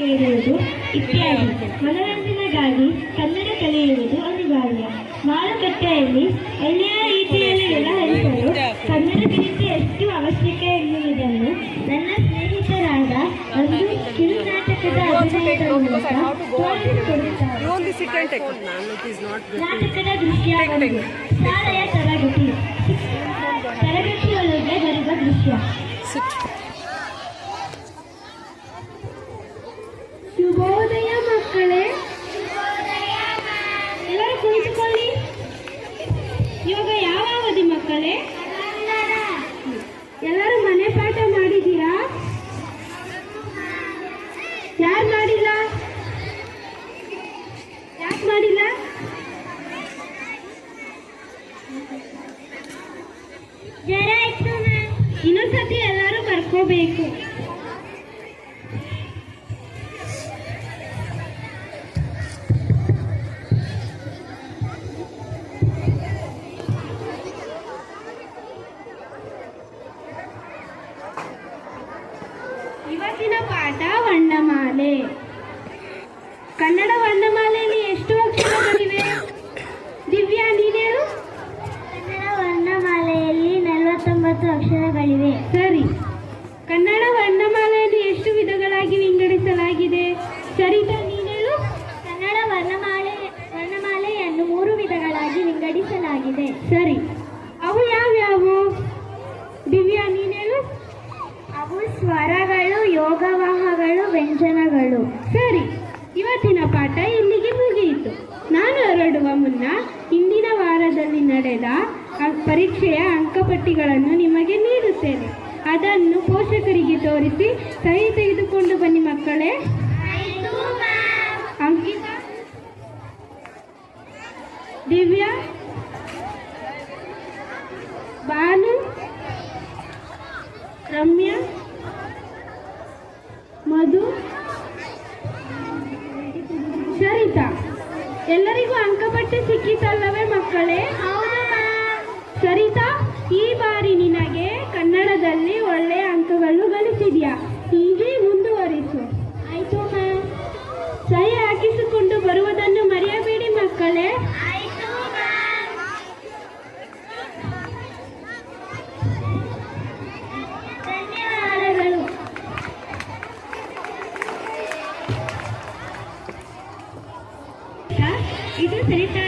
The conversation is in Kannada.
ಕೇಳುವುದು ಇತ್ಯಾದಿ. ಮನರಂಜನೆಗಾಗಿ ಕನ್ನಡ ಕಲಿಯುವುದು ಅನಿವಾರ್ಯ. ಮಾರುಕಟ್ಟೆಯಲ್ಲಿ ಒಳ್ಳೆಯ ರೀತಿಯಲ್ಲಿ ವ್ಯವಹರಿಸಲು ಕನ್ನಡ ಕಲಿಕೆ ಎಷ್ಟು ಅವಶ್ಯಕ ಎನ್ನುವುದನ್ನು ನನ್ನ ಸ್ನೇಹಿತರಾದ ಒಂದು ಕಿರುನಾಟಕದ ಅಭಿನಯದ ಮೂಲಕ ತೋರಿಸಿಕೊಡುತ್ತಾರೆ. ನಾಟಕದ ದೃಶ್ಯ ಒಂದು. ಶಾಲೆಯ ತರಗತಿಯೊಳಗೆ ಬರುವ ದೃಶ್ಯ. ಶುಭೋದಯ ಮಕ್ಕಳೇ, ಎಲ್ಲರೂ ಕುಳಿತುಕೊಳ್ಳಿ. ಇವಾಗ ಯಾವ ಅವಧಿ ಮಕ್ಕಳೇ? ಎಲ್ಲರೂ ಮನೆ ಪಾಠ ಮಾಡಿದ್ದೀರಾ? ಯಾರು ಮಾಡಿಲ್ಲ? ಯಾಕೆ ಮಾಡಿಲ್ಲ? ಇನ್ನೊಂದ್ಸತಿ ಎಲ್ಲರೂ ಬರ್ಕೋಬೇಕು. ಇವತ್ತಿನ ಪಾಠ ವರ್ಣಮಾಲೆ. ಕನ್ನಡ ವರ್ಣಮಾಲೆಯಲ್ಲಿ ಎಷ್ಟು ಅಕ್ಷರಗಳಿವೆ? ದಿವ್ಯಾ, ನೀನೇನು? ಕನ್ನಡ ವರ್ಣಮಾಲೆಯಲ್ಲಿ 49 ಅಕ್ಷರಗಳಿವೆ. ಸರಿ. ಕನ್ನಡ ವರ್ಣಮಾಲೆಯಲ್ಲಿ ಎಷ್ಟು ವಿಧಗಳಾಗಿ ವಿಂಗಡಿಸಲಾಗಿದೆ? ಸರಿತಾ, ನೀನೇನು? ಕನ್ನಡ ವರ್ಣಮಾಲೆಯನ್ನು 3 ವಿಧಗಳಾಗಿ ವಿಂಗಡಿಸಲಾಗಿದೆ. ಸರಿ. ಅವು ಯಾವ್ಯಾವು? ದಿವ್ಯಾ, ನೀನೇನು? ಅವು ಸ್ವರಗಳು, ಯೋಗವಾಹಗಳು, ವ್ಯಂಜನಗಳು. ಸರಿ. ಇವತ್ತಿನ ಪಾಠ ಇಲ್ಲಿಗೆ ಮುಗಿಯಿತು. ನಾನು ಹೊರಡುವ ಮುನ್ನ ಇಂದಿನ ವಾರದಲ್ಲಿ ನಡೆದ ಪರೀಕ್ಷೆಯ ಅಂಕಪಟ್ಟಿಗಳನ್ನು ನಿಮಗೆ ನೀಡುತ್ತೇನೆ. ಅದನ್ನು ಪೋಷಕರಿಗೆ ತೋರಿಸಿ ಸಹಿ ತೆಗೆದುಕೊಂಡು ಬನ್ನಿ ಮಕ್ಕಳೇ. ಅಂಕಿತಾ, ದಿವ್ಯಾ, ಬಾನು, ರಮ್ಯಾ, ಮಧು, ಸರಿತಾ, ಎಲ್ಲರಿಗೂ ಅಂಕಪಟ್ಟಿ ಸಿಕ್ಕಿತಲ್ಲವೇ ಮಕ್ಕಳೇ? ಸರಿತಾ, ಈ ಬಾರಿ ನಿನಗೆ ಕನ್ನಡದಲ್ಲಿ ಒಳ್ಳೆಯ ಅಂಕಗಳು ಗಳಿಸಿದ್ಯಾ. ಹೀಗೆ ಮುಂದುವರಿಸು. ಆಯ್ತು ಮ್ಯಾಮ್. ಸಹಿ ಹಾಕಿಸಿಕೊಂಡು ಬರುವುದನ್ನು ಮರೆಯಬೇಡಿ ಮಕ್ಕಳೇ. ಆಯ್ತು ಮ್ಯಾಮ್. ಧನ್ಯವಾದಗಳು. ಇದು ಸರಿತಾ